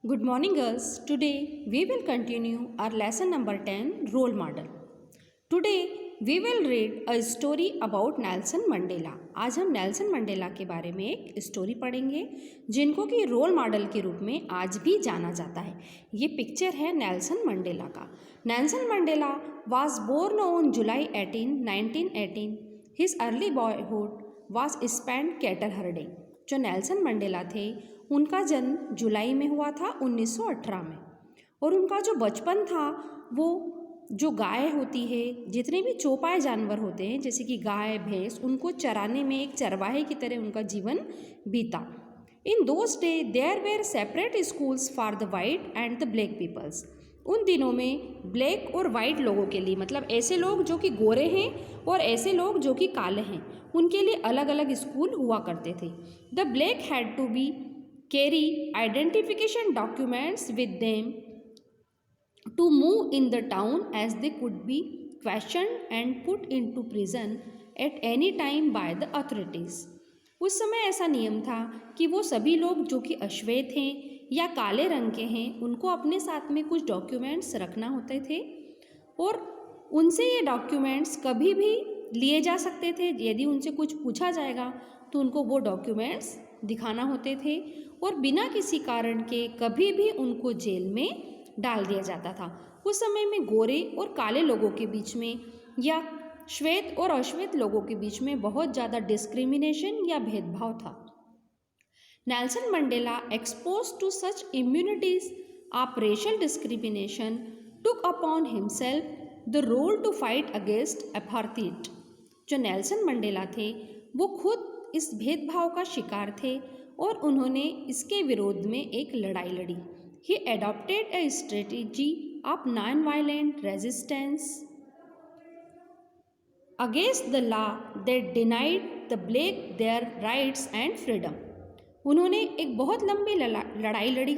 Good morning, girls. Today we will continue our lesson number 10 Role Model. Today we will read a story about Nelson Mandela. आज हम Nelson Mandela के बारे में एक story पढ़ेंगे जिनको कि रोल मॉडल के रूप में आज भी जाना जाता है. ये पिक्चर है नेल्सन मंडेला का. Nelson Mandela was born on July 18, 1918. His early boyhood was spent cattle herding. जो नेल्सन मंडेला थे उनका जन्म जुलाई में हुआ था 1918 में. और उनका जो बचपन था वो जो गाय होती है, जितने भी चौपाए जानवर होते हैं जैसे कि गाय भैंस, उनको चराने में एक चरवाहे की तरह उनका जीवन बीता. In those day there were separate schools for the white and the black peoples. उन दिनों में ब्लैक और वाइट लोगों के लिए, मतलब ऐसे लोग जो कि गोरे हैं और ऐसे लोग जो कि काले हैं, उनके लिए अलग अलग स्कूल हुआ करते थे. The black had to be carry identification documents with them to move in the town as they could be questioned and put into prison at any time by the authorities. उस समय ऐसा नियम था कि वो सभी लोग जो कि अश्वेत हैं या काले रंग के हैं उनको अपने साथ में कुछ डॉक्यूमेंट्स रखना होते थे और उनसे ये डॉक्यूमेंट्स कभी भी लिए जा सकते थे. यदि उनसे कुछ पूछा जाएगा तो उनको वो डॉक्यूमेंट्स दिखाना होते थे और बिना किसी कारण के कभी भी उनको जेल में डाल दिया जाता था. उस समय में गोरे और काले लोगों के बीच में या श्वेत और अश्वेत लोगों के बीच में बहुत ज़्यादा डिस्क्रिमिनेशन या भेदभाव था. Nelson Mandela expose to such immunities of racial discrimination took upon himself the role to fight against apartheid. जो नेल्सन मंडेला थे वो खुद इस भेदभाव का शिकार थे और उन्होंने इसके विरोध में एक लड़ाई लड़ी. He adopted a strategy of non-violent resistance against the law that denied the black their rights and freedom. उन्होंने एक बहुत लंबी लड़ाई लड़ी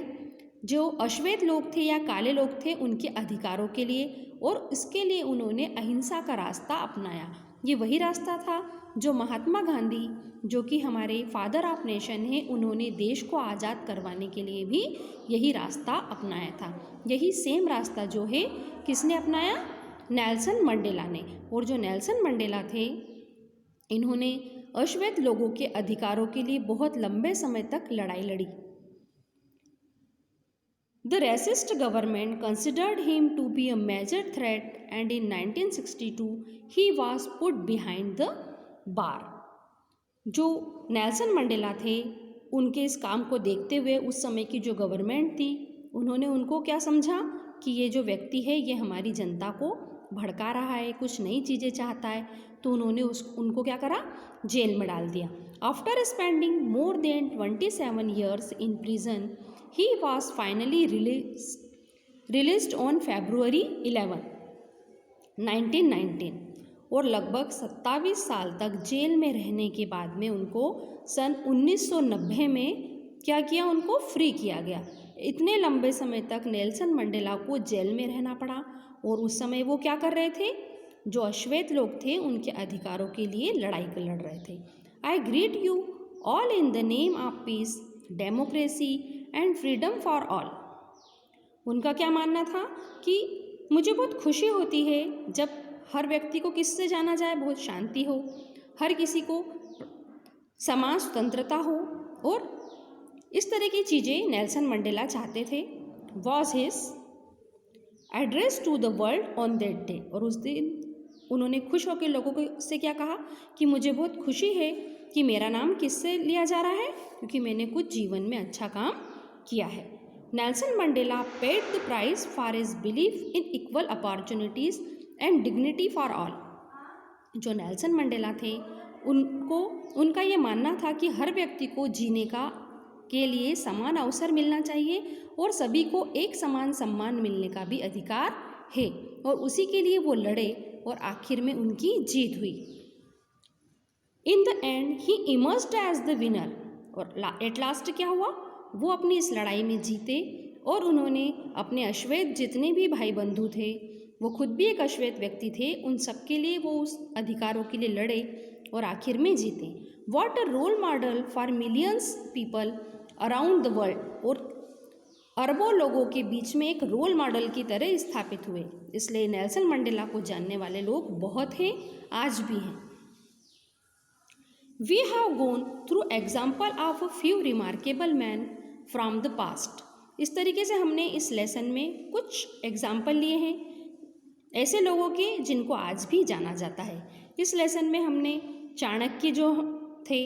जो अश्वेत लोग थे या काले लोग थे उनके अधिकारों के लिए, और इसके लिए उन्होंने अहिंसा का रास्ता अपनाया. ये वही रास्ता था जो महात्मा गांधी, जो कि हमारे फादर ऑफ नेशन हैं, उन्होंने देश को आज़ाद करवाने के लिए भी यही रास्ता अपनाया था. यही सेम रास्ता जो है किसने अपनाया? नेल्सन मंडेला ने. और जो नेल्सन मंडेला थे इन्होंने अश्वेत लोगों के अधिकारों के लिए बहुत लंबे समय तक लड़ाई लड़ी. The racist government considered him to be a major threat and in 1962 he was put behind the bar. जो नेल्सन मंडेला थे उनके इस काम को देखते हुए उस समय की जो गवर्नमेंट थी उन्होंने उनको क्या समझा कि ये जो व्यक्ति है ये हमारी जनता को भड़का रहा है, कुछ नई चीज़ें चाहता है, तो उन्होंने उनको क्या करा? जेल में डाल दिया. After spending more than 27 years in prison he was finally released on February 11, 1919. और लगभग 27 साल तक जेल में रहने के बाद में उनको सन 1990 में क्या किया? उनको फ्री किया गया. इतने लंबे समय तक नेल्सन मंडेला को जेल में रहना पड़ा और उस समय वो क्या कर रहे थे? जो अश्वेत लोग थे उनके अधिकारों के लिए लड़ाई लड़ रहे थे. I greet you all in the name of peace, democracy and freedom for all. उनका क्या मानना था कि मुझे बहुत खुशी होती है जब हर व्यक्ति को किससे जाना जाए? बहुत शांति हो, हर किसी को समान स्वतंत्रता हो, और इस तरह की चीज़ें नेल्सन मंडेला चाहते थे. Was his address to the world on that day. और उस दिन उन्होंने खुश होकर लोगों को से क्या कहा कि मुझे बहुत खुशी है कि मेरा नाम किससे लिया जा रहा है, क्योंकि मैंने कुछ जीवन में अच्छा काम किया है. Nelson Mandela paid the price for his belief in equal opportunities and dignity for all. जो नेल्सन मंडेला थे उनका ये मानना था कि हर व्यक्ति को जीने के लिए समान अवसर मिलना चाहिए और सभी को एक समान सम्मान मिलने का भी अधिकार है, और उसी के लिए वो लड़े और आखिर में उनकी जीत हुई. In the end he emerged as the winner. और एट लास्ट क्या हुआ? वो अपनी इस लड़ाई में जीते और उन्होंने अपने अश्वेत जितने भी भाई बंधु थे, वो खुद भी एक अश्वेत व्यक्ति थे, उन सब के लिए वो उस अधिकारों के लिए लड़े और आखिर में जीते. What a role model for millions people around the world. और अरबों लोगों के बीच में एक रोल मॉडल की तरह स्थापित हुए। इसलिए नेल्सन मंडेला को जानने वाले लोग बहुत हैं, आज भी हैं। We have gone through example of a few remarkable men from the past. इस तरीके से हमने इस लेसन में कुछ एग्जाम्पल लिए हैं ऐसे लोगों के जिनको आज भी जाना जाता है। इस लेसन में हमने चाणक्य जो थे,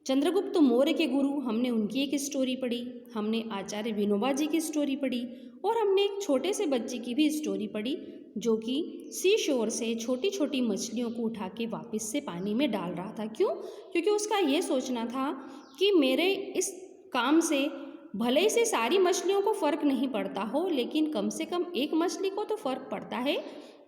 चंद्रगुप्त मौर्य के गुरु, हमने उनकी एक स्टोरी पढ़ी, हमने आचार्य विनोबा जी की स्टोरी पढ़ी और हमने एक छोटे से बच्चे की भी स्टोरी पढ़ी जो कि सी शोर से छोटी छोटी मछलियों को उठा के वापस से पानी में डाल रहा था। क्यों? क्योंकि उसका ये सोचना था कि मेरे इस काम से भले ही से सारी मछलियों को फ़र्क नहीं पड़ता हो, लेकिन कम से कम एक मछली को तो फ़र्क पड़ता है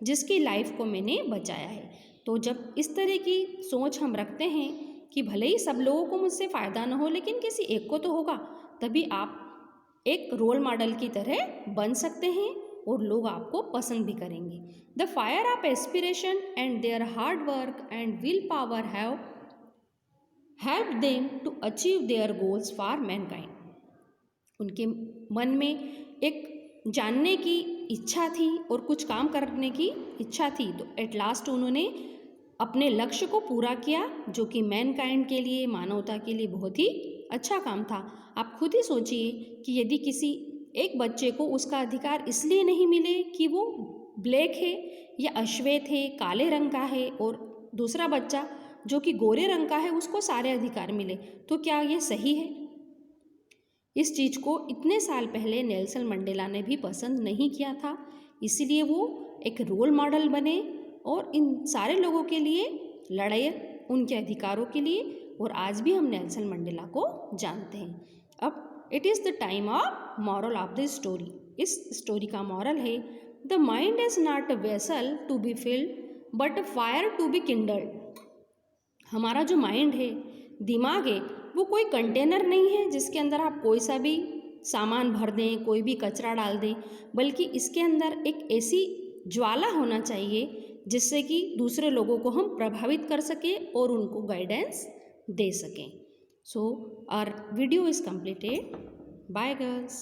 जिसकी लाइफ को मैंने बचाया है। तो जब इस तरह की सोच हम रखते हैं कि भले ही सब लोगों को मुझसे फ़ायदा न हो लेकिन किसी एक को तो होगा, तभी आप एक रोल मॉडल की तरह बन सकते हैं और लोग आपको पसंद भी करेंगे। The fire of aspiration and their hard work and will power have help them to achieve their goals for mankind. उनके मन में एक जानने की इच्छा थी और कुछ काम करने की इच्छा थी, तो एट लास्ट उन्होंने अपने लक्ष्य को पूरा किया जो कि मैनकाइंड के लिए, मानवता के लिए बहुत ही अच्छा काम था। आप खुद ही सोचिए कि यदि किसी एक बच्चे को उसका अधिकार इसलिए नहीं मिले कि वो ब्लैक है या अश्वेत है, काले रंग का है, और दूसरा बच्चा जो कि गोरे रंग का है उसको सारे अधिकार मिले, तो क्या ये सही है? इस चीज़ को इतने साल पहले नेल्सन मंडेला ने भी पसंद नहीं किया था, इसीलिए वो एक रोल मॉडल बने और इन सारे लोगों के लिए लड़े, उनके अधिकारों के लिए। और आज भी हम नेल्सन मंडेला को जानते हैं। अब it is the time of moral of the story. इस स्टोरी का मॉरल है, the mind is not a vessel to be filled but a fire to be kindled. हमारा जो माइंड है, दिमाग है, वो कोई कंटेनर नहीं है जिसके अंदर आप कोई सा भी सामान भर दें, कोई भी कचरा डाल दें, बल्कि इसके अंदर एक ऐसी ज्वाला होना चाहिए जिससे कि दूसरे लोगों को हम प्रभावित कर सकें और उनको गाइडेंस दे सकें। So our video is completed. Bye girls.